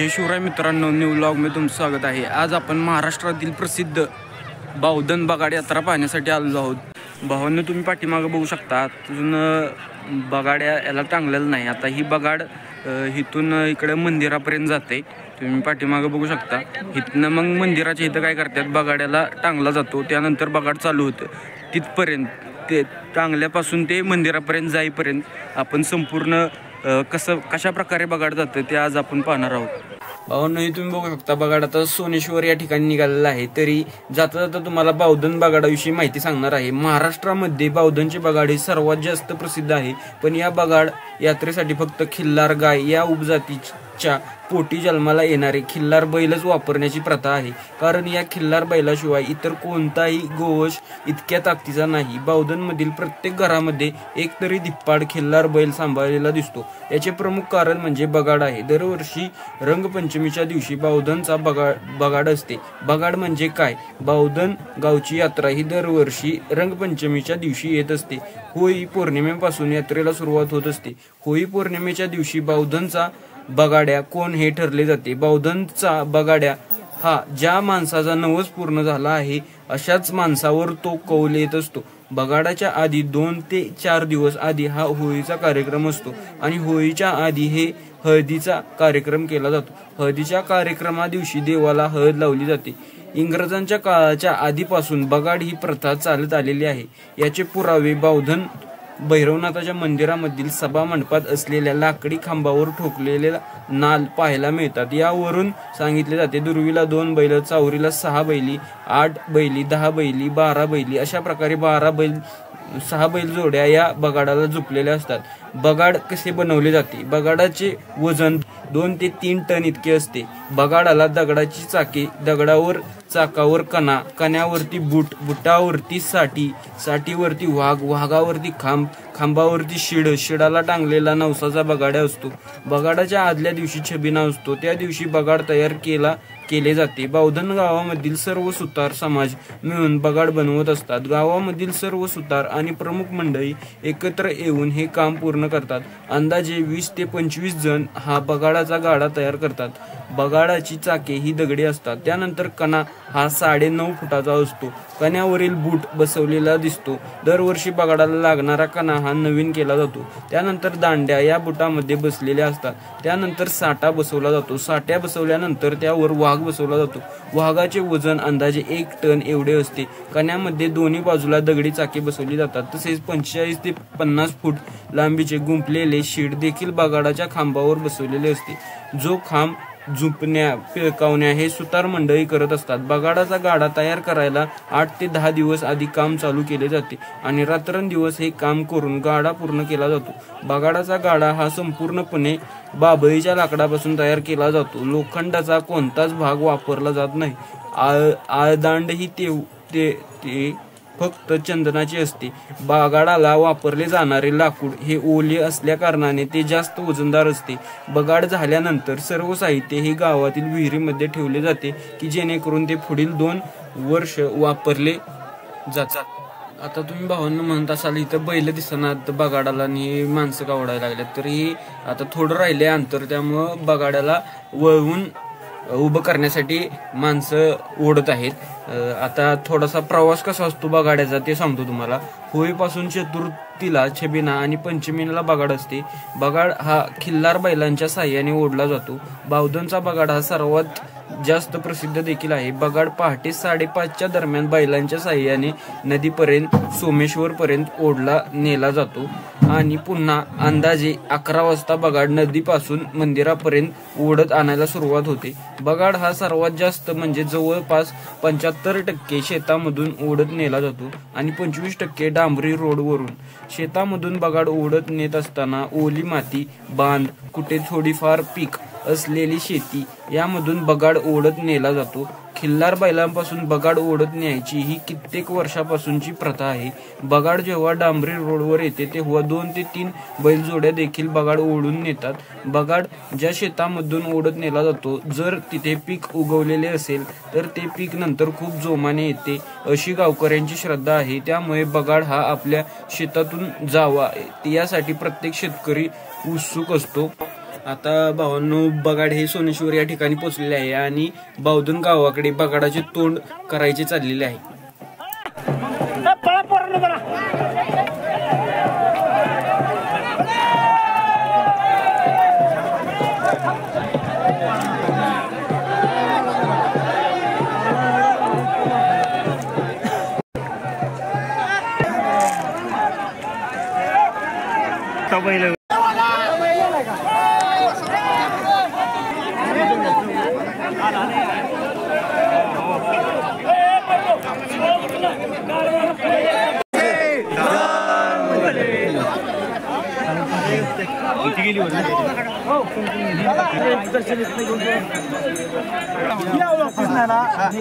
जय शिवराय मित्रांनो, new vlog में तुमचं स्वागत आहे। आज आपण महाराष्ट्रातील प्रसिद्ध बावधन बगाड यात्रा पाहण्यासाठी आलो आहोत। भावांनो, तुम्ही पाठीमागे बघू शकता, अजून बगाड्या याला टांगलेलं नाही। आता ही बगाड इथून इकडे मंदिरापर्यंत जाते। तुम्ही पाठीमागे बघू शकता। इथनं मग मंदिराच्या इथं काय करतात, बगाड्याला टांगला जातो, त्यानंतर बगाड चालू होतं। तिथपर्यंत ते टांगल्यापासून ते मंदिरापर्यंत जाईपर्यंत आपण संपूर्ण कशा प्रकारे बगाड जातं ते आज आपण पाहणार आहोत। भावांनो, तुम्ही बघू शकता, बगाड आता सोनेश्वर या ठिकाणी निघालेला आहे। तरी जाता जाता तुम्हाला बावधन बगाडाविषयी माहिती सांगणार आहे। महाराष्ट्रामध्ये बावधनचे बगाड हे सर्वात जास्त प्रसिद्ध आहे, पण या बगाड यात्रेसाठी फक्त खिल्लार गाय या उपजातीच्या पोटी जन्माला येणारे खिल्लार बैलच वापरण्याची प्रथा आहे। कारण या खिल्लार बैलाशिवाय इतर कोणताही गोवंश इतक्या ताकदीचा नाही। बावधनमधील प्रत्येक घरामध्ये एक तरी धिप्पाड खिल्लार बैल सांभाळलेला दिसतो। याचे प्रमुख कारण म्हणजे बगाड आहे। दरवर्षी रंगपंचमीच्या दिवशी बावधनचा बगाड असते। बगाड म्हणजे काय? बावधन गावची यात्रा ही दरवर्षी रंगपंचमीच्या दिवशी येत असते। होळी पौर्णिमेपासून यात्रेला सुरुवात होत असते। होळी पौर्णिमेच्या दिवशी बावधनचा बगाड्या कोण हे ठरले जाते। बावधनचा बगाड्या हा ज्या माणसाचा नवस पूर्ण झाला आहे अशाच माणसावर तो कौल येत असतो। बगाडाच्या आधी 2 ते 4 दिवस आधी हा होळीचा कार्यक्रम असतो आणि होळीच्या आधी हे हळदीचा कार्यक्रम केला जातो। हळदीच्या कार्यक्रमा दिवशी देवाला हळद लावली जाते। इंग्रजांच्या काळाच्या आधीपासून बगाड ही प्रथा चालत आलेली आहे। याचे पुरावे बावधन भैरवनाथाच्या मंदिरामधील सभा मंडपात असलेल्या लाकडी खांबावर ठोकलेले नाल पाहायला मिळतात। यावरून सांगितले जाते, दुर्वीला 2 बैल, चावरीला 6 बैली, 8 बैली, 10 बैली, 12 बैली, अशा प्रकारे 6 बैल जोड्या या बगाडाला झुपलेल्या असतात। बगाड कसे बनवले जाते? बगाडाचे वजन 2 ते 3 टन इतके असते। बगाडाला दगडाची चाके, दगडावर चाकावर कणा, कण्यावरती बूट, बुटावरती साठी, साठीवरती वाघ, वाघावरती खांब, खांबावरती शिड, शिडाला टांगलेला नवसाचा बगाड्या असतो। बगाडाच्या आदल्या दिवशी छबिना असतो। त्या दिवशी बगाड तयार केले जाते। बावधन गावामधील सर्व सुतार समाज मिळून बगाड बनवत असतात। गावामधील सर्व सुतार आणि प्रमुख मंडळी एकत्र येऊन हे काम पूर्ण करतात। अंदाजे 20 ते 25 जण हा बगाडाचा गाडा तयार करतात। बगाडाची चाके ही दगडी असतात। त्यानंतर कणा हा 9.5 फुटाचा असतो। कण्यावरील बूट बसवलेला दिसतो। दरवर्षी बगाडाला लागणारा कणा हा नवीन केला जातो। त्यानंतर दांड्या या बुटामध्ये बसलेल्या असतात। त्यानंतर साठा बसवला जातो। साठ्या बसवल्यानंतर त्यावर वाघ बसवला जातो। वाघाचे वजन अंदाजे 1 टन एवढे असते। कण्यामध्ये दोन्ही बाजूला दगडी चाके बसवली जातात। तसेच 45 ते 50 फूट लांबीचे गुंफलेले शीड देखील बगाडाच्या खांबावर बसवलेले असते। जो खांब झुंपण्या पिळकावण्या हे सुतार मंडळी करत असतात। बगाडाचा गाडा तयार करायला 8 ते 10 दिवस आधी काम चालू केले जाते आणि रात्रंदिवस हे काम करून गाडा पूर्ण केला जातो। बगाडाचा गाडा हा संपूर्णपणे बाभळीच्या लाकडापासून तयार केला जातो। लोखंडाचा कोणताच भाग वापरला जात नाही। आळदांड ही ते फक्त चंदनाची असते। बगाडाला वापरले जाणारे लाकूड हे ओले असल्या कारणाने ते जास्त वजनदार असते। बगाड झाल्यानंतर सर्व साहित्य हे गावातील विहिरीमध्ये ठेवले जाते की जेणेकरून ते पुढील 2 वर्ष वापरले जातात। आता तुम्ही भावांनो म्हणत असाल, इथं बैल दिसणार बगाडाला आणि माणसं का ओढायला लागले, तर ही आता थोडं राहिले अंतर, त्यामुळं बगाडाला वळवून उभं करण्यासाठी माणसं ओढत आहेत। आता थोडासा प्रवास कसा असतो बगाड्याचा ते सांगतो तुम्हाला। होळीपासून चतुर्थीला छबिना आणि पंचमीला बगाड असते। बगाड हा खिल्लार बैलांच्या साह्याने ओढला जातो। बावधनचा बगाड हा सर्वात जास्त प्रसिद्ध देखील आहे। बगाड पहाटे 5:30च्या दरम्यान बैलांच्या साह्याने नदीपर्यंत सोमेश्वर पर्यंत ओढला नेला जातो आणि पुन्हा अंदाजे 11 वाजता बगाड नदीपासून मंदिरापर्यंत ओढत आणायला सुरुवात होते। बगाड हा सर्वात जास्त म्हणजे जवळपास 75% शेतामधून ओढत नेला जातो आणि 25% डांबरी रोडवरून। शेतामधून बगाड ओढत नेत असताना ओली माती, बांध, कुठे थोडीफार पीक असलेली शेती यामधून बगाड ओढत नेला जातो। खिल्लार बैलांपासून बगाड ओढत न्यायची ही कित्येक वर्षापासूनची प्रथा आहे। बगाड जेव्हा डांबरी रोडवर येते तेव्हा 2 ते 3 बैलजोड्या देखील बगाड ओढून नेतात। बगाड ज्या शेतामधून ओढत नेला जातो, जर तिथे पीक उगवलेले असेल तर ते पीक नंतर खूप जोमाने येते अशी गावकऱ्यांची श्रद्धा आहे। त्यामुळे बगाड हा आपल्या शेतातून जावा यासाठी प्रत्येक शेतकरी उत्सुक असतो। आता भावांनो बगाड हे सोनेश्वर या ठिकाणी पोहोचलेले आहे आणि बावधन गावाकडे बगाडाचे तोंड करायचे चाललेले आहे.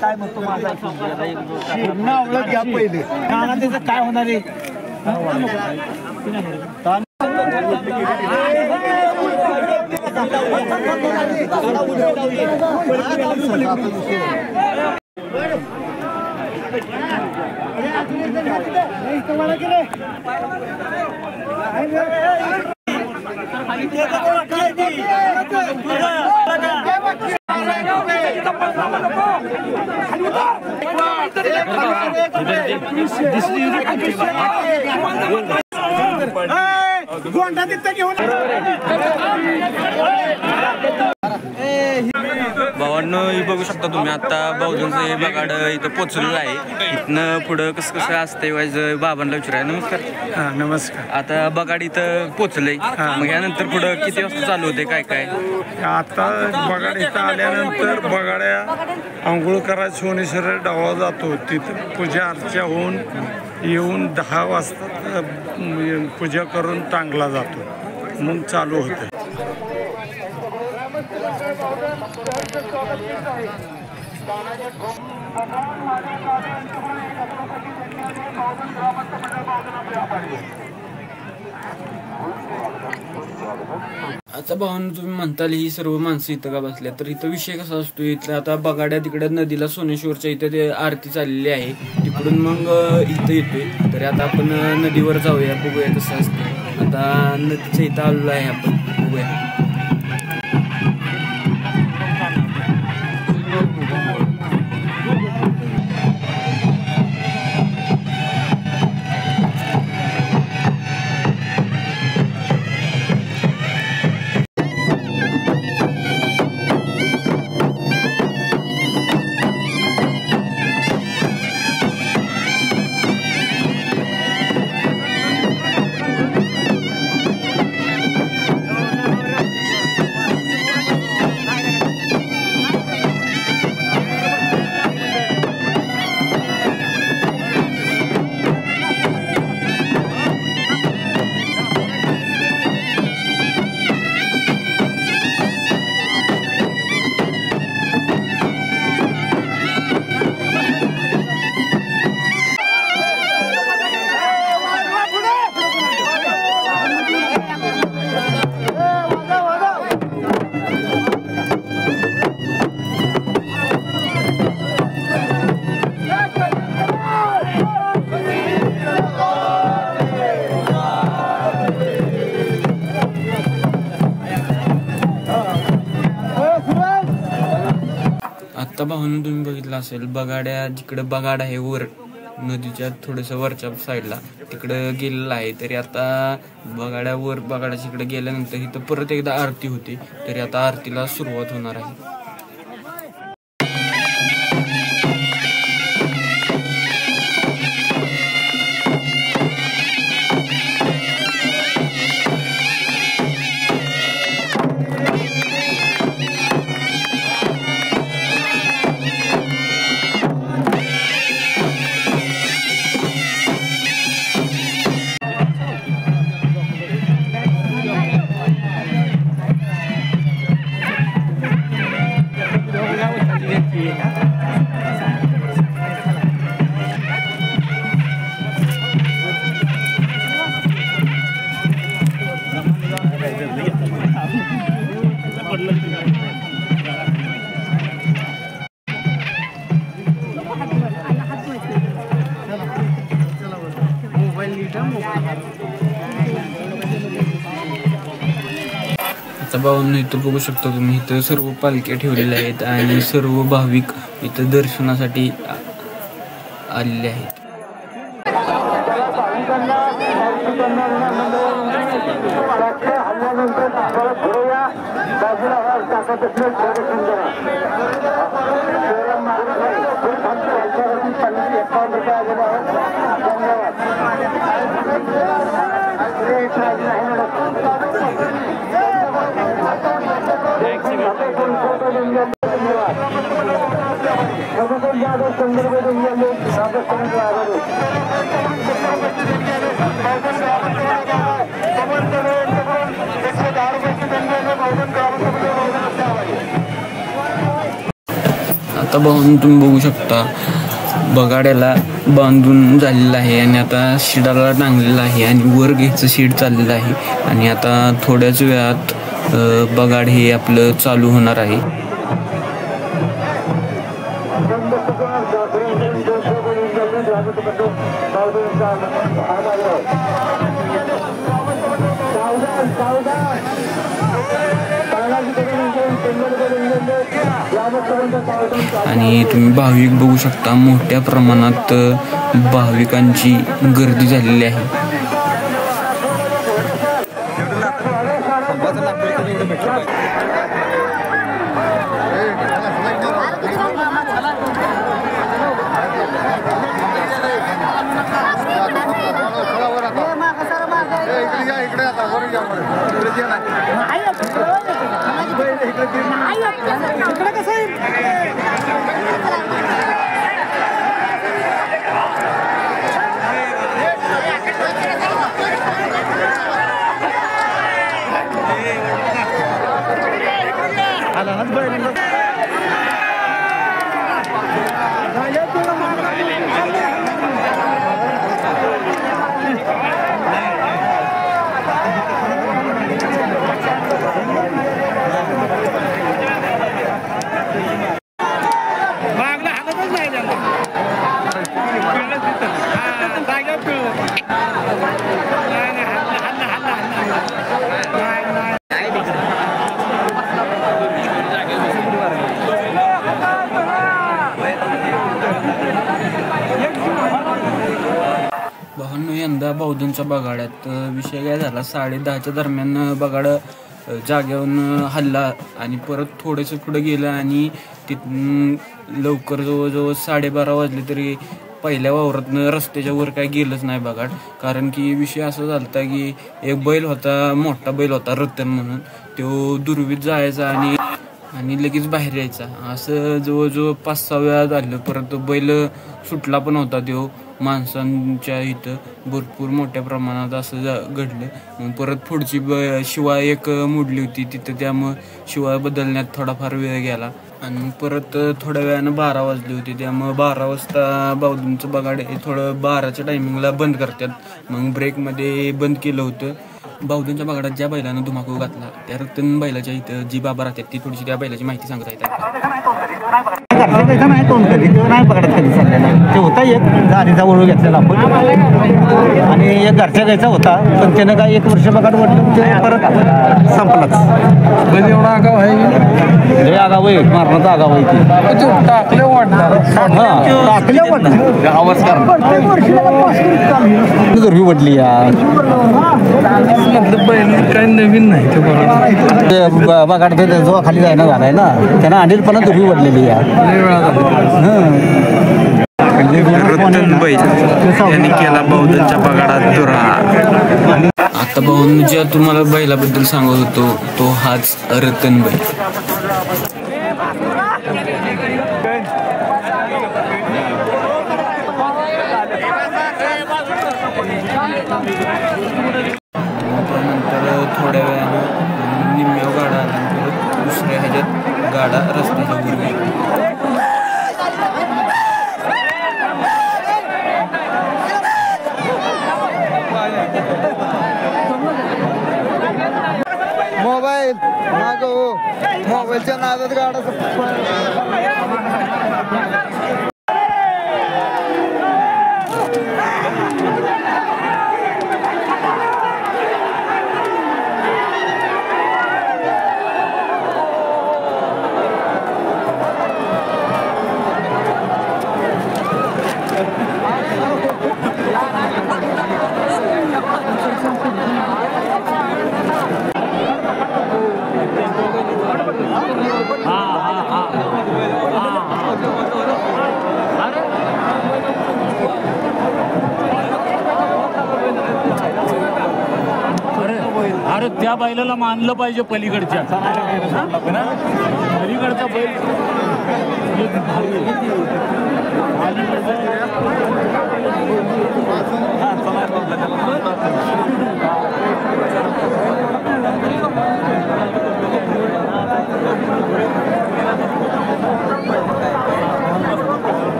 काय म्हणतो माझा घ्या पहिले त्याचं काय होणार आहे. भावांनो हे बघू शकता तुम्ही आता बावधनचं हे बगाड इथं पोचलेलं आहे. इथनं पुढं कसं कसं असतंय व्हायचं बाबांना विचाराय. नमस्कार. नमस्कार. आता बगाड इथं पोचलंय, मग यानंतर पुढं किती वाजता चालू होते काय काय? आता बगाड इथं आल्यानंतर बगाड्या आंघोळ करा सोनेश्वर डावा जातो. तिथं पूजा अर्चा होऊन येऊन 10 वाजता पूजा करून टांगला जातो, मग चालू होतं. आता भावांनो तुम्ही म्हणताल ही सर्व माणसं इथं का बसल्या, तर इथं विषय कसा असतो. इथं आता बगाड्या तिकडे नदीला सोनेश्वरच्या इथं ते आरती चाललेली आहे, तिकडून मग इथं येतोय. तरी आता आपण नदीवर जाऊया, बघूया कसं असतं. आता नदीच्या इथं आलेलो आहे आपण, बघूया. आता भावांनो तुम्ही बघितलं असेल बगाड्या जिकडे बगाड आहे वर नदीच्या थोडंसं वरच्या साईडला तिकडं गेलेलं आहे. तरी आता बगाड्यावर बगाड्याच्या इकडे गेल्यानंतर इथं परत एकदा आरती होती, तरी आता आरतीला सुरुवात होणार आहे. आता भावांनो इथं बघू शकता तुम्ही, इथं सर्व पालख्या ठेवलेल्या आहेत आणि सर्व भाविक इथं दर्शनासाठी आलेले आहेत. आता भाऊन तुम्ही बघू शकता बगाड्याला बांधून झालेलं आहे आणि आता शिडाला टांगलेलं आहे आणि वर घ्यायचं शीड चाललेलं आहे आणि आता थोड्याच वेळात बगाड हे आपलं चालू होणार आहे. आणि तुम्ही भाविक बघू शकता, मोठ्या प्रमाणात भाविकांची गर्दी झालेली आहे. यंदा बौद्धंच्या बगाड्यात विषय काय झाला, 10:30च्या दरम्यान बगाड जागेवरून हल्ला आणि परत थोडंसं पुढे गेलं आणि तिथून लवकर जवळजवळ 12:30 वाजले तरी पहिल्या वावरातनं रस्त्याच्या वर काय गेलंच नाही बगाड. कारण की विषय असा झाला की एक बैल होता, मोठा बैल होता रतन म्हणून, तो दुर्वीत जायचा आणि लगेच बाहेर यायचा. असं जवळजवळ 5-6 वेळा झालं. परत बैल सुटला पण होता, तो माणसांच्या इथं भरपूर मोठ्या प्रमाणात असं घडलं. मग परत पुढची शिवा एक मोडली होती तिथं, त्यामुळं शिवा बदलण्यात थोडाफार वेळ गेला आणि परत थोड्या वेळानं 12 वाजले होते. त्यामुळं 12 वाजता बौद्धंचं बगाड हे थोडं 12च्या टायमिंगला बंद करतात. मग ब्रेकमध्ये बंद केलं होतं. बौद्धंच्या बगाडात ज्या बैलानं धुमाकूळ घातला त्या रतन बैलाच्या इथं जी बाबा राहतात ती थोडीशी त्या बैलाची माहिती सांगत आहेत. नाही तोंड कधी नाही पकडत कधी चाललेला. ते होता एक गाडीचा ओळू घेतलेला आपण आणि एक घरच्या गायचा होता, पण त्यानं काय 1 वर्ष बघा म्हटलं ते परत संपलाच. म्हणजे एवढा आगाव आहे, लय आगाव आहे, मारण्याचा आगाव आहे ती. टाकले वाटणार टाकल्या वाटणार आवाज दुर्वी वडली यार. काही नवीन नाही ते बघा जो खाली जायना झालाय ना, त्यानं अनिलपणा दुर्वी वडलेली यार. रतन बैल यांनी केला बौद्धंच्या बगाडात दुरा. आता भाऊन ज्या तुम्हाला बैलाबद्दल सांगत होतो तो हाच रतन बैल. त्यानंतर थोड्या वेळानं निम्म्या गाडा आल्यानंतर दुसऱ्या ह्याच्यात गाडा रस्त्याच्या वर गेला. मोबाईल मागव, मोबाईलच्या नादात गाडा अरे त्या बैलाला मानलं पाहिजे पलीकडच्या पलीकडचा बैल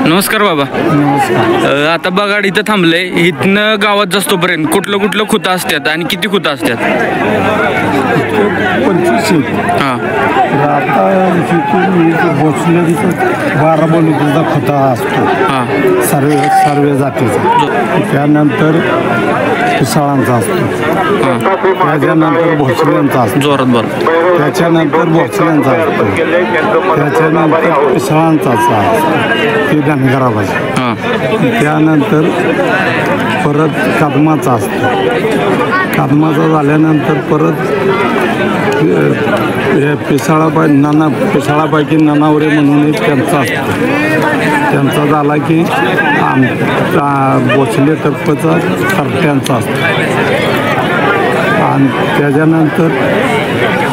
नमस्कार बाबा. आता बगाड इथं थांबलंय. इथनं गावात जास्तोपर्यंत कुठलं कुठलं खुता असतात आणि किती खुता असतात? 25. हां. आता बसले 12 बलुतीचा खुता असतो. हां. सर्व जातीचा. त्यानंतर पिसाळांचा असतो. त्याच्यानंतर भोसल्यांचा असतो. जोरात बोल. त्याच्यानंतर भोसल्यांचा असतो. त्याच्यानंतर पिसाळांचा असतो. ते धनगरा पाहिजे. हां. त्यानंतर परत कदमाचा असतो. कदमाचा झाल्यानंतर परत पिसाळापैकी ननावरे म्हणून एक त्यांचा असतो. त्यांचा झाला की भोसले तर्फचा कर्त्यांचा असतो. आणि त्याच्यानंतर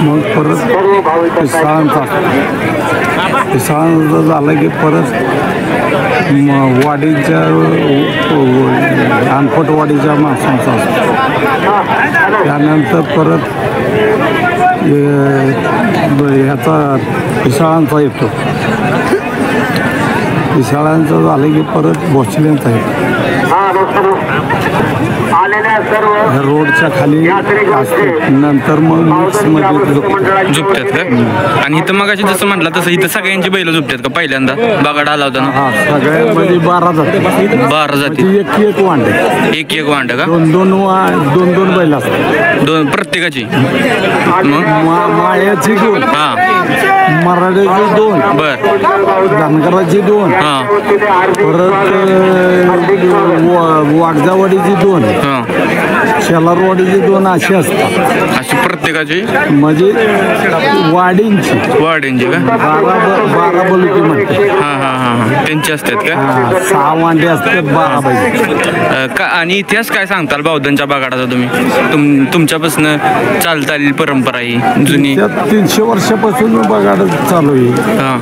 मग परत पिसाळांचा असतो. पिसाळांचा झाला की परत वाडीच्या अनपटवाडीच्या माणसांचा असतो. त्यानंतर परत ह्याचा पिसाळांचा येतो. पिसाळांचा झालं की परत भोसल्यांचा येतो. रोडच्या खाली नंतर मग मिक्समध्ये झुपतात का? आणि इथं मग जसं म्हटलं तसं इथं सगळ्यांची बैल झुपतात का पहिल्यांदा बगाड आला होता ना? हा, सगळ्यामध्ये 12 जाती. 12 जाती. एक वांडे. एक वांड का? दोन बैल असतात. दोन प्रत्येकाची. मग माळ्याची 2. हां. मराठ्याची 2. बर. धनगराची 2. हां. परत वागजावाडीची 2. हां. शेलारवाडीची 2 अशी असतात. अशी प्रत्येकाची म्हणजे वाडींची का? 12 बलुकी म्हणते. हां हां हां हां. त्यांची असतात का? 6 वांडे असतात 12 बैल. का आणि इतिहास काय सांगताल बावधनच्या बगाडाचा तुम्ही? तुमच्यापासून चालता आलेली परंपरा ही जुनी? 300 वर्षापासून बगाड चालू आहे. हां.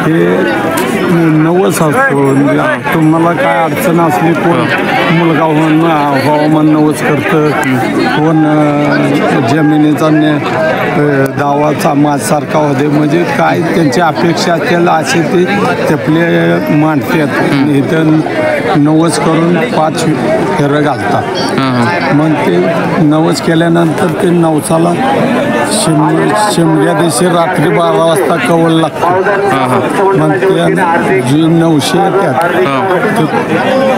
हे नवस असतो. तुम्हाला काय अडचण असली कोण मुलगा हवामान नवस करतं, कोण जमिनीचा दावाचा माझसारखा होते, म्हणजे काय त्यांची अपेक्षा असतील असे ते आपले मांडतात. इथं नवस करून 5 फेरं घालतात. मग ते नवस केल्यानंतर ते नवसाला शिमग्या दिवशी रात्री 12 वाजता कवल लागतं. मग ते जे 900 येतात ते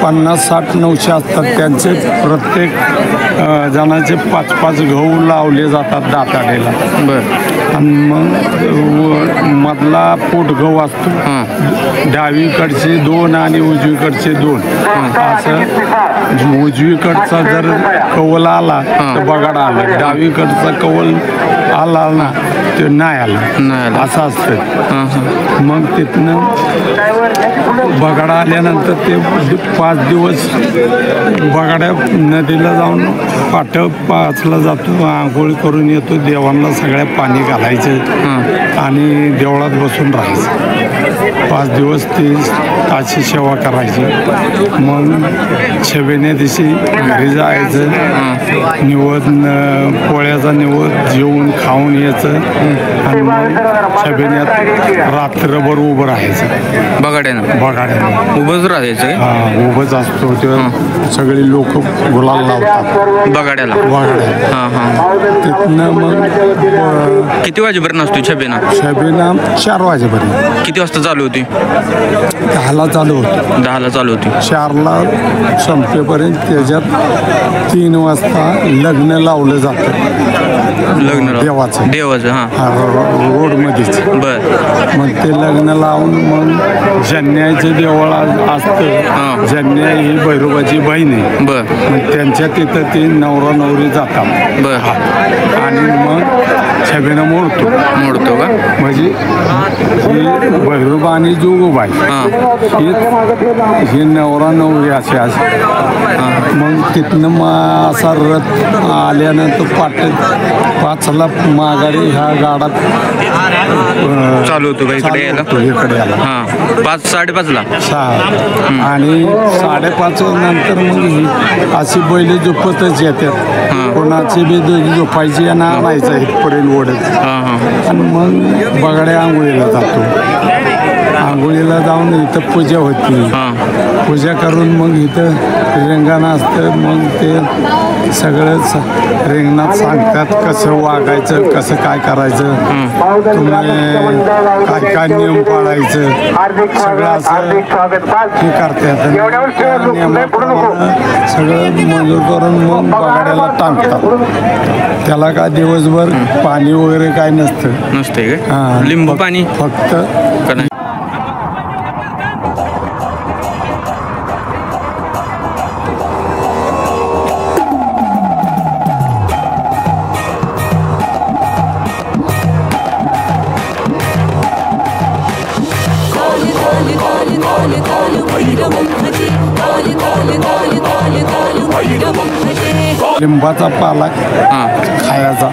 50-60 900 असतात. त्यांचे प्रत्येक जणाचे 5-5 गहू लावले जातात दाताडेला. बर. आणि मग मधला पोट गहू असतो. डावीकडचे 2 आणि उजवीकडचे 2. असं उजवीकडचा जर कवल आला तर बगाड आला, डावीकडचा कवल आला ना ते नाही आला, असं असतं. मग तिथनं बगाडा आल्यानंतर ते 5 दिवस बगाड्या नदीला जाऊन 5:00ला जातो, आंघोळ करून येतो, देवांना सगळ्या पाणी घालायचं आणि देवळात बसून राहायचं. 5 दिवस ती ताची सेवा करायची. मग छबिन्या दिवशी घरी जायचं, निवद पोळ्याचा निवद जेवून खाऊन यायचं आणि मग छबिन्यात रात्रभर उभं राहायचं. बगाड्यानं उभंच राहायचं? हां, उभंच असतो. ते सगळे लोक गुलाल लावतात बगाड्याला. हां हां. तिथनं मग किती वाजेपर्यंत असतो छबिना? 4 वाजेपर्यंत. किती वाजता चालू होती? 10ला चालू होती. 10ला चालू होती. 4ला संपेपर्यंत. त्याच्यात 3 वाजता लग्न लावलं जातं. लग्न देवाचं हां. रोडमध्येच. बर. मग ते लग्न लावून मग जन्याचं देवळ असतं. जन्या ही भैरोबाची बहीण आहे. बर. मग त्यांच्या तिथं ते नवरा नवरी जातात. बर. आणि मग छबीनं मोडतो का? म्हणजे ही भैरोबा आणि जोगोबाई हे नवरा नवरी असे मग तिथनं मग असा रथ आल्यानंतर 5ला माघारी ह्या गाडात चालू होतो का इकडे यायला? हां 5:30ला 6 आणि 5:30 नंतर मग ही अशी बैल झोपतच येतात. कोणाची बी दोघी झोपायची आणि आणायचं इथपर्यंत ओढत आणि मग बगाड्या आंघोळीला जातो. आंघोळीला जाऊन इथं पूजा होती. पूजा करून मग इथं रिंगण असतं. मग ते सगळंच रिंगणात सांगतात कसं वागायचं, कसं काय करायचं, तुम्ही काय नियम पाळायचं, सगळं असं हे करतात. नियमाप्रमाणे सगळं मंजूर करून मग बगाड्याला टांगतात. त्याला काय दिवसभर पाणी वगैरे काय नसते का? लिंबू पाणी फक्त लिंबाचा पाला खायचा.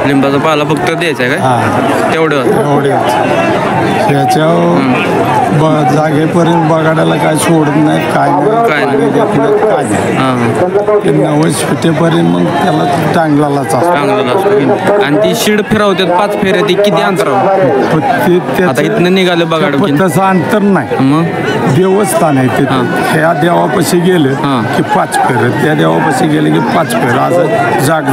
लिंबाचा पाला फक्त द्यायचा आहे का? तेवढं त्याच्या जागेपर्यंत बगाड्याला काय सोडत नाही, काय नाही, देत नाही. ते 90 फिटेपर्यंत मग त्याला चांगलाच असतो. आणि ती शिड फिरवतात 5 फेऱ्या. ती किती अंतरावर? आता इथनं निघालं बगाड तसं अंतर नाही. मग देवस्थान आहे तिथं. ह्या देवापाशी गेलं की 5 फेर, त्या देवापाशी गेले की 5 फेर, असं जाग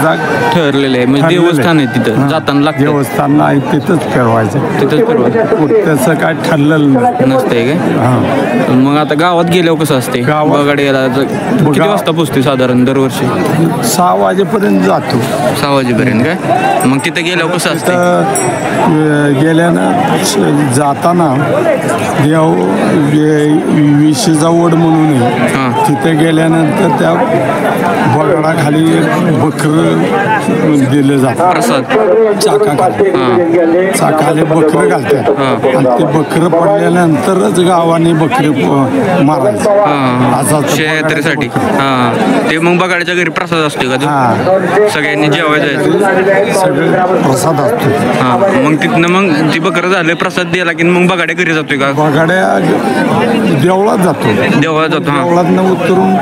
ठरलेलं आहे. म्हणजे देवस्थान आहे तिथं जाताना लागतं. देवस्थान नाही तिथंच फिरवायचं. तिथंच फिरवायचं. तसं काय ठरलेलं नसतंय काय? मग आता गावात गेल्यावर कसं असते? बगाड यायला किती वाजता पोचते साधारण दरवर्षी? 6 वाजेपर्यंत जातो. 6 वाजेपर्यंत काय? मग तिथं गेल्यावर कसं असतं? गेल्यानं जाताना देव विशीचा ओढ म्हणून तिथे गेल्यानंतर त्या बगाडाखाली बकरं दिलं जातं. प्रसाद चाकाखाली बकरं घालतात आणि ते बकरं पडल्यानंतरच गावाने बकरी मारायचं असा यात्रेसाठी. ते मग बगाड्याच्या घरी प्रसाद असतो का? सगळ्यांनी जेवायचं सगळे प्रसाद असतो. मग तिथनं मग ती बकरं झालं प्रसाद द्यायला की मग बगाड्या घरी जातोय का? बगाड्या देवळात जातो. देवळातनं उतरून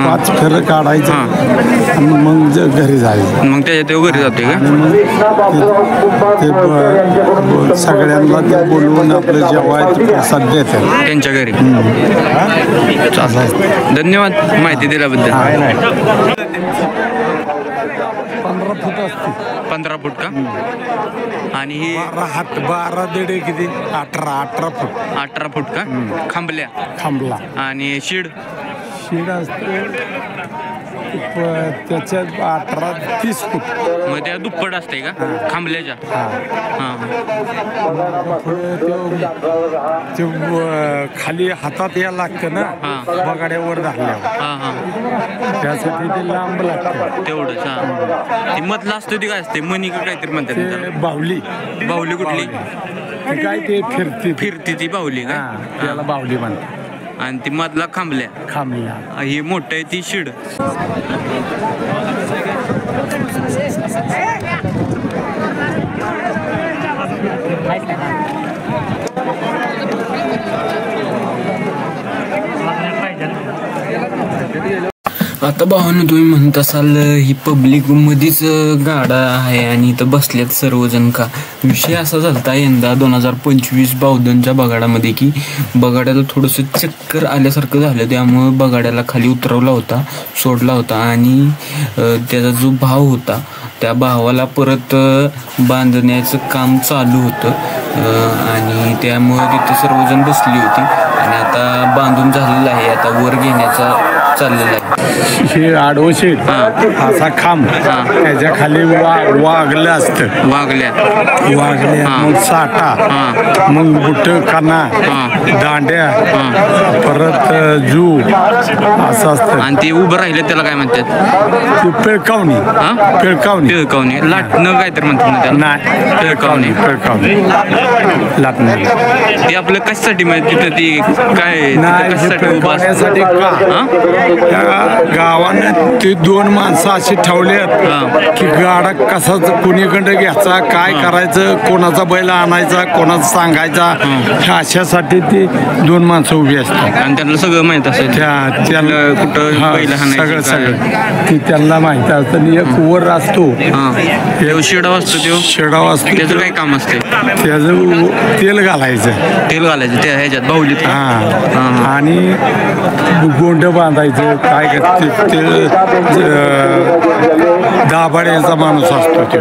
5 फेरं काढायचं आणि मग घरी जायचं. मग त्याच्या ते घरी जातोय का? ते सगळ्यांना ते बोलवून आपलं जेवायचं प्रसाद देतात त्यांच्या घरी. धन्यवाद माहिती दिल्याबद्दल. 15 फूट असते. 15 फूट का? आणि ही 12 दीड किती 18 फूट. 18 फूट का? खांबला. आणि शीड असते त्याच्यात 18-30 फूट. मग त्या दुप्पट असते का खांबल्याच्या? ते खाली हातात यायला लागतं ना बगाड्यावर धरल्यावर. त्यासाठी ते लांब लागतं तेवढंच. ती मधलं असतं ती काय असते? मनी का काहीतरी म्हणतात? बाहुली. बाहुली कुठली? काय ते फिरती ती बाहुली का? त्याला बाहुली म्हणतात. आणि ती मधला खांबल्या. ही मोठं आहे ती शिड. आता भावानं तुम्ही म्हणत असाल ही पब्लिक मध्येच गाडा आहे आणि इथं बसल्यात सर्वजण का? विषय असा झालता यंदा 2025 बावधनच्या बगाडामध्ये की बगाड्याला थोडंसं चक्कर आल्यासारखं झालं. त्यामुळं बगाड्याला खाली उतरवला होता, सोडला होता आणि त्याचा जो भाव होता त्या भावाला परत बांधण्याचं काम चालू होतं आणि त्यामुळं तिथं सर्वजण बसली होती आणि आता बांधून झालेलं आहे. आता वर घेण्याचा चाललेलं आहे. हे आडोशे असा खांब त्याच्या खाली वागलं असतं. वागल्या मग साठा, मग बुट काना, दांड्या, परत जू असं असतं. आणि ते उभं राहिलं त्याला काय म्हणतात? ते पिळकावणी. पिळकावणी लाटणं काय तर म्हणतात ना त्याला? नाही, पिळकावणी लाटणं. ते आपलं कशासाठी माहिती तिथं ती काय नाही, कशासाठी उभं असतं? पिळकावण्यासाठी का त्या गावानं ते 2 माणसं अशी ठेवल्यात की गाडा कसा कुणीकडे घ्यायचा, काय करायचं, कोणाचा बैल आणायचा, कोणाचा सांगायचा, ह्या अशासाठी ती 2 माणसं उभी असतात. आणि त्यांना सगळं माहित असेल त्याला कुठं बैल हाणायचं सगळं ती त्यांना माहिती असतं. आणि एक वर असतो, शेडाव असतो तो. शेडाव असतो, त्याचं काय काम असते? त्याचं तेल घालायचं त्या ह्याच्यात बाहुलीत. आणि गोंड बांधायचं. काय ते दाभाड्याचा माणूस असतो ते.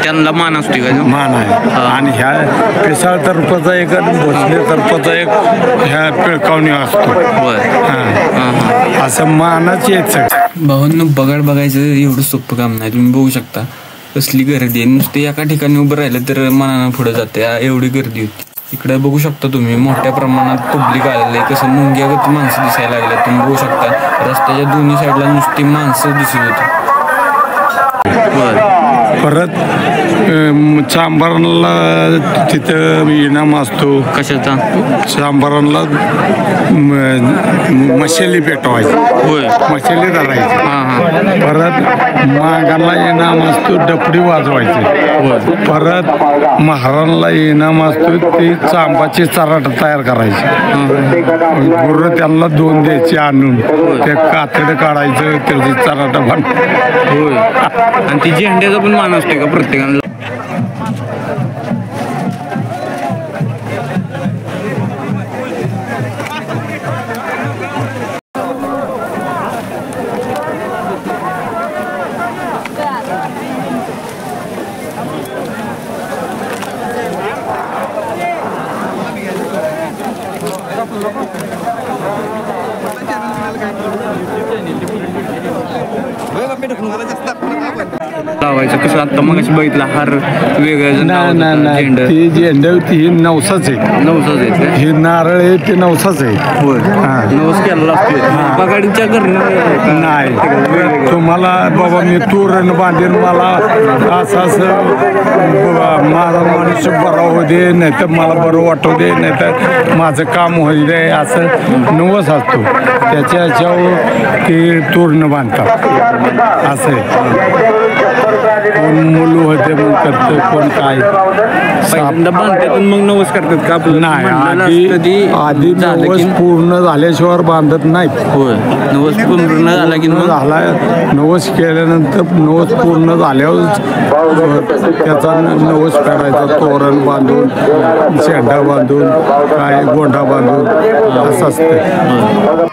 त्यांना मान असतो का? मान आहे. आणि ह्या पेसाळ तर्फाचा एक आणि भोसले तर्फाचा एक ह्या पिळकावणी असतो. असं मानाची येत. भावांनो, बगाड बघायचं एवढं सोपं काम नाही. तुम्ही बघू शकता कसली गर्दी आहे. नुसते एका ठिकाणी उभं राहिलं तर मनानं पुढे जाते, एवढी गर्दी होती. इकडे बघू शकता तुम्ही मोठ्या प्रमाणात पब्लिक आलेलं आहे. कसं मुंग्यागत माणसं दिसायला लागले. तुम्ही बघू शकता रस्त्याच्या दोन्ही साईडला नुसती माणसं दिसत होती. परत चांभाराला तिथं इनाम असतो. कशाचा? चांभाराला मशाली पेटवायची. मशाली धरायची. परत मागांना इनाम असतो, डपडी वाजवायची. परत महाराणला इनाम असतो, ती चांबाची चराट तयार करायची. गुरु त्यांना 2 द्यायचे आणून ते कातडं काढायचं, त्याची चराट बांध. आणि ती झेंड्याचा पण मान असतो का प्रत्येकाला? लावायचं कसं? आता मग बघितलं हार वेगळं नाही, ती झेंडा होती ही नवसाच आहे. नवसाच आहे. हे नारळ आहे ते नवसाच आहे. नवस केला असतो बगाडीच्या घरनं. नाही, तुम्हाला बाबा मी तोरण बांधेन, मला असं माझा माणूस बरा होऊ दे, नाही तर मला बरं वाटू दे, नाही तर माझं काम होऊ दे, असं नवस असतो. त्याच्या ह्याच्यावर ते तोरण बांधतात. असं आहे. कोण मुलं होते मग करतं, कोण काय बांधतात मग नवस करतात का? नाही, आधी नवस पूर्ण झाल्याशिवाय बांधत नाहीत. नवस पूर्ण झाला की झाला, नवस केल्यानंतर नवस पूर्ण झाल्यावर त्याचा नवस करायचा. तोरण बांधून, शेंडा बांधून, काय गोंडा बांधून असं असतं.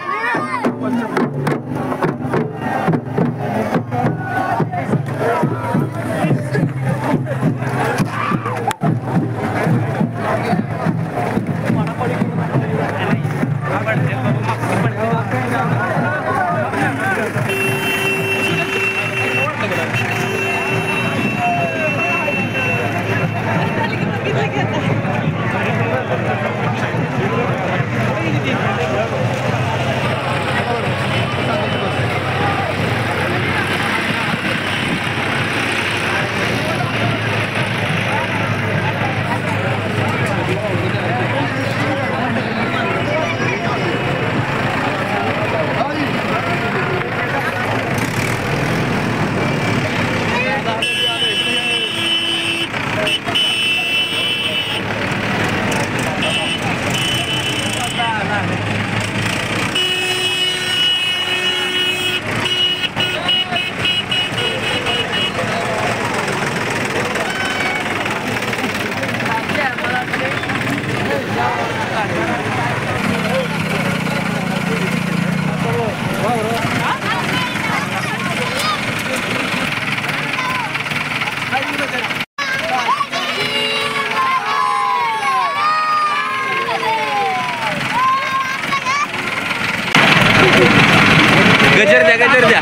गजर द्या गजर द्या.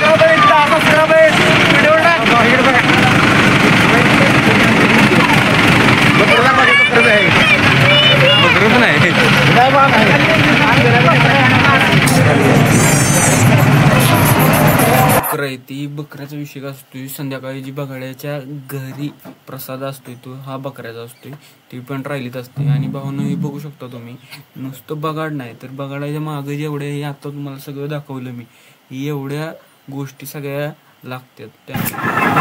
बकरं पण आहे. बकरं आहे ती बकऱ्याचा विषय असतोय. संध्याकाळी जी बगाड्याच्या घरी प्रसाद असतोय तो हा बकऱ्याचा असतोय. ती पण राहिलीच असते. आणि भावना हे बघू शकता तुम्ही, नुसतं बगाड नाही तर बगाडाच्या मागं जेवढे हे आता तुम्हाला सगळं दाखवलं मी, एवढ्या गोष्टी सगळ्या लागतात त्या.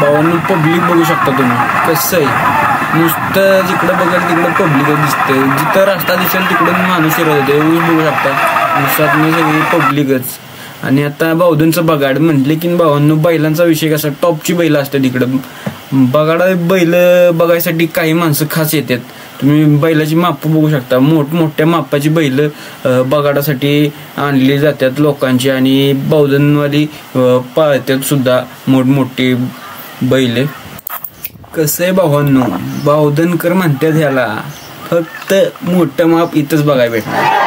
भावांनी पब्लिक बघू शकता तुम्ही कसं आहे. नुसतं जिकडं बघाल तिकडं पब्लिकच दिसतंय. जिथं रस्ता दिसेल तिकडून माणूस शिरत होते. बघू शकता नुसतात मी सगळी पब्लिकच. आणि आता बावधनचं बगाड म्हटले की भावांनो बैलांचा विषय कसा, टॉपची बैल असतात तिकडं. बगाडा बैल बघायसाठी काही माणसं खास येतात. तुम्ही बैलाची माप बघू शकता. मोठमोठ्या मापाची बैल बगाडासाठी आणली जातात लोकांची. आणि बावधनवाली पाळतात सुद्धा मोठमोठी बैल. कसं आहे भावांनो, बावधनकर म्हणतात ह्याला फक्त मोठं माप इथंच बघायला भेटणार.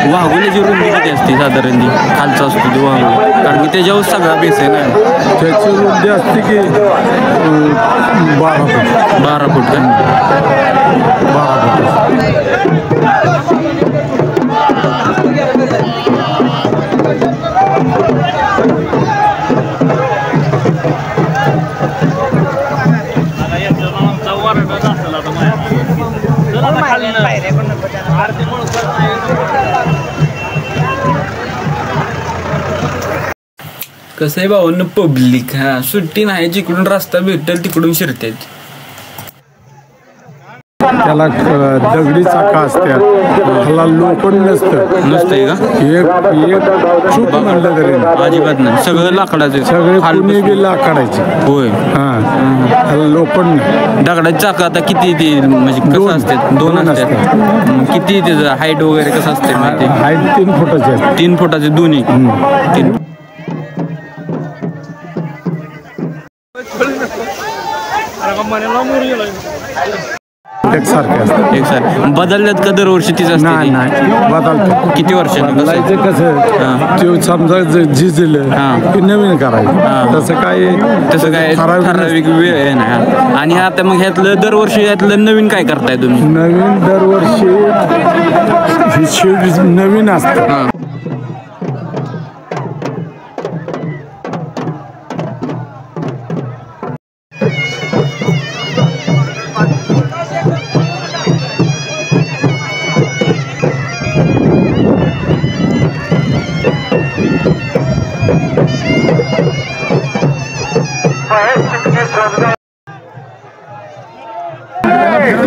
वाघोलीची रुंदी किती असते साधारण जी खालचा असतो तो वाघोली, कारण की त्याच्यावर सगळा बेस आहे ना. त्याची रुंदी असते की 12 फूट. 12 फूट का? 12 फूट. कसं आहे भावांनो, पब्लिक हा सुट्टी नाही. जिकडून रस्ता भेटेल तिकडून शिरतात. त्याला दगडी चाका असतात, त्याला लोखंड नसतंय का? एक चूक म्हणलं तरी अजिबात नाही, सगळं लाकडाचे. सगळे कुणी बी लाकडायचे. होय. हा, त्याला लोखंड नाही. दगडाची चाका आता किती ते म्हणजे कसं असतात? 2 असतात. किती त्याचं हाईट वगैरे कसं असते माहिती? हाईट 3 फुटाची असते. 3 फुटाचे दोन्ही. 3 एकसारखे असतात. एकसारखे बदलल्यात का दरवर्षी तीच असते? नाही बदलतो. किती वर्षांनी बदलायचं कसं, ते समजा झिजलं की नवीन करायचं. तसं काय ठराविक वेळ आहे ना. आणि आता मग ह्यातलं दरवर्षी ह्यातलं नवीन काय करताय तुम्ही? नवीन दरवर्षी ही शेड नवीन असतं.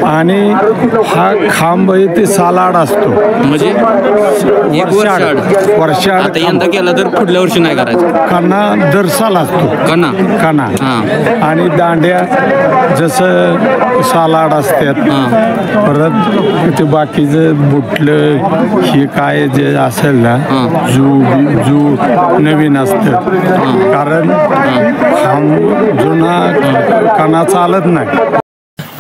आणि हा खांब आहे ते सालाड असतो. म्हणजे वर्षाड. आता यंदा केला तर पुढल्या वर्षी नाही करायचं. कणा दर साल असतो. कणा आणि दांड्या जसं सालाड असतात. परत ते बाकीचं बुटलं हे काय जे असेल ना, जू नवीन असतं. कारण खांब जुना कणा चालत नाही.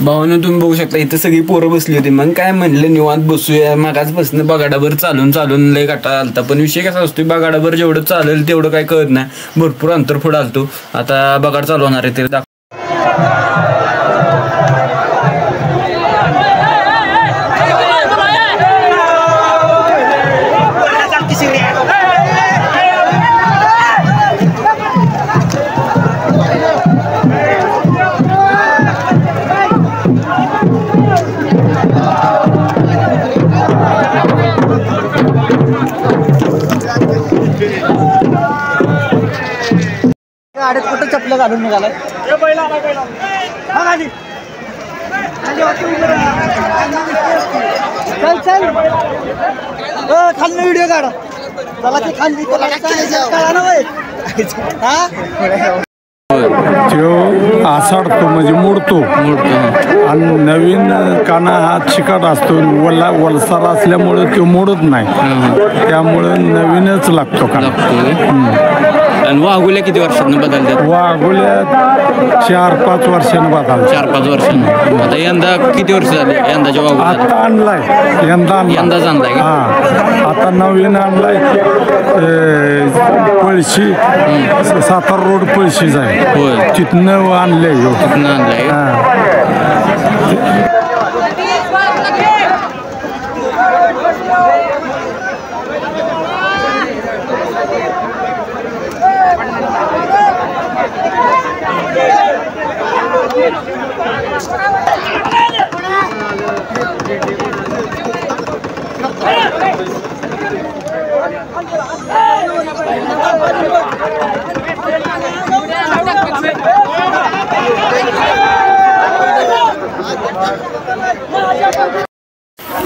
भावानं तुम्ही बघू शकता इथं सगळी पोरं बसली होती. मग काय म्हणलं निवांत बसूया. मागाचपासून बगाडाभर चालून लय काटा आलता. पण विषय कसा असतो, बगाडाभर जेवढं चालेल तेवढं काय कळत नाही. भरपूर अंतर पुढं आलतो. आता बगाड चालू होणार आहे ते गाडीत कुठं चपलं घालून निघालाय चल चल खाली व्हिडिओ काढा चला की खाली कळा ना तो आसाडतो म्हणजे मोडतो आणि नवीन काना हा चिकट असतो वलसार असल्यामुळे तो मोडत नाही त्यामुळं नवीनच लागतो काना. आणि वाघुल्या किती वर्षांनी बदलतात? वाघोल्या 4-5 वर्षांनी बदलतात. 4-5 वर्षांनी. आता यंदा किती वर्ष झाले यंदाच्या वाघुल्या? आता आणलाय यंदाच आणलाय का? हा आता नवीन आणलाय पळशी सातारा रोड पळशीच आहे. होय तिथनं आणलंय तिथनं आणलाय.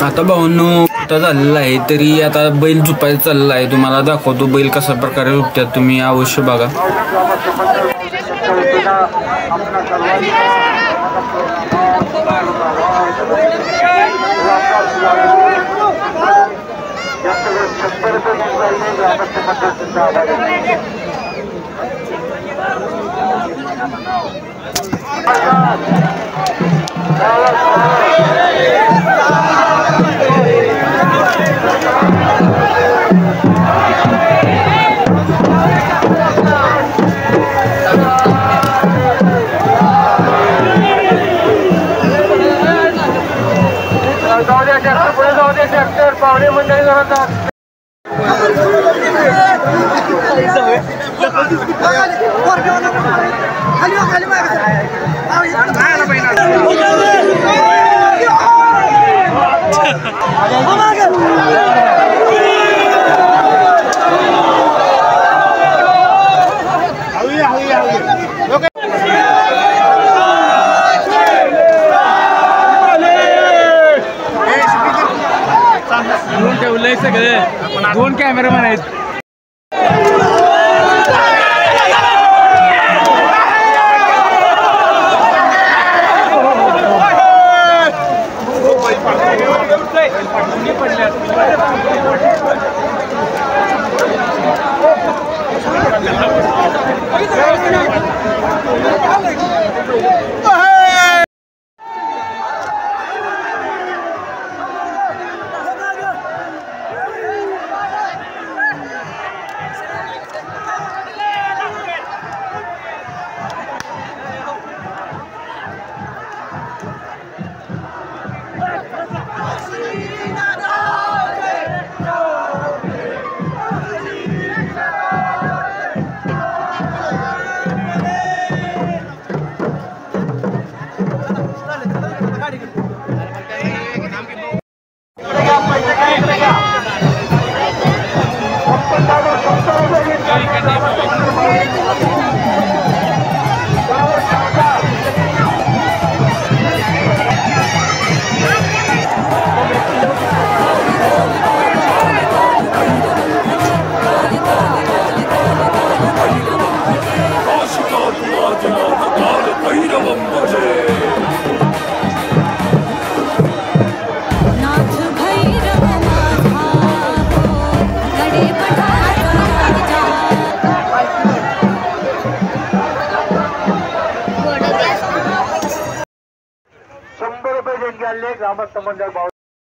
आता भावांनो आता झालेला आहे तरी आता बैल झुपायला चालला आहे. तुम्हाला दाखवतो बैल कशा प्रकारे झुपतात, तुम्ही अवश्य बघा. पाहुणे मंडळी जरा ठेवलंय सगळे 2 कॅमेरामॅन आहेत.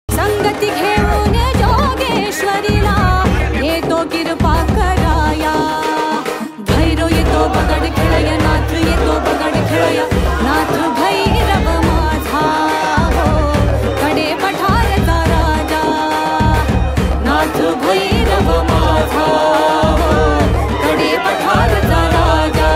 संगती घेऊन जोगेश्वरीला येतो कृपा कराया. भैरव येतो बगड खेळया, नाथ येतो बगड खेळया. नाथ भैरव माझा हो कडे पठारचा राजा. नाथ भैरव माझा हो कडे पठारचा राजा.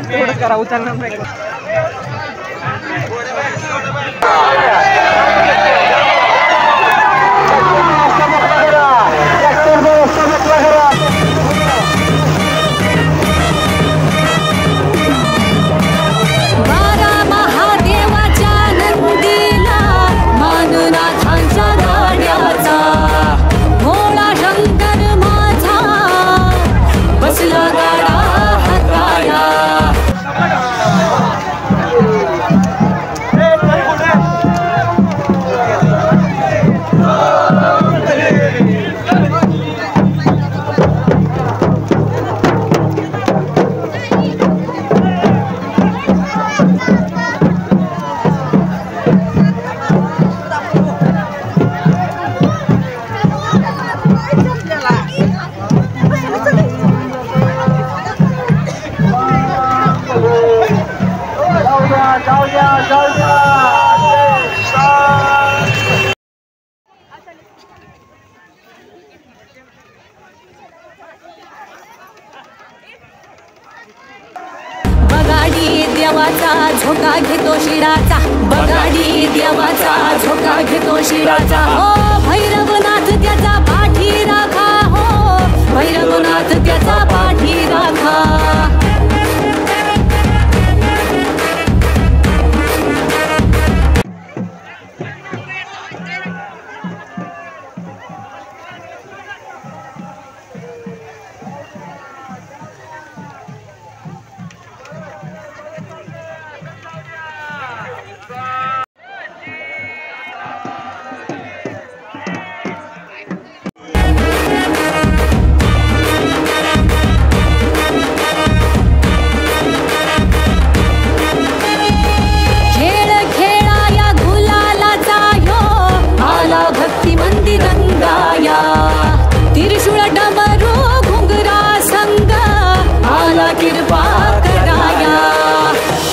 तेवढं करा उचलणार नाही. बारा महादेवाच्या नंदीला माननाथांच्या गाड्याचा भोळा शंकर माझा बसला गाडा हाताया. बगाडी देवाचा झोका घेतो शिडाचा, बगाडी देवाचा झोका घेतो शिडाचा. हो भैरवनाथ त्याचा पाठी राखा, हो भैरवनाथ त्याचा पाठी राखा. त्रिशूळ डमरू घुंगरा संग आला कृपा कराया.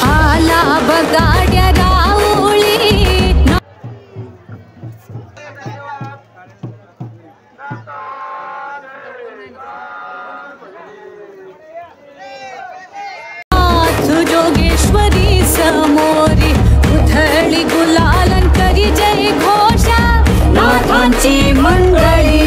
आला बगाड्या राऊळी नाथ जोगेश्वरी समोरी उधळी गुलालन करी जय घोषा नाथांची मंडळी.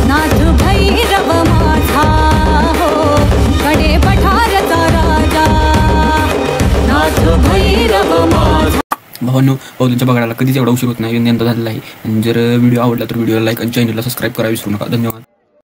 नाथ भैरव माझा हो कडे पठारचा राजा. नाथ भैरव माझा. भावांनो, बौद्धंच्या बघायला कधीच एवढा उशीर होत नाही, यंदा झालेला आहे. आणि जर व्हिडिओ आवडला तर व्हिडिओला लाईक आणि चॅनलला सबस्क्राईब करायला विसरू नका. धन्यवाद.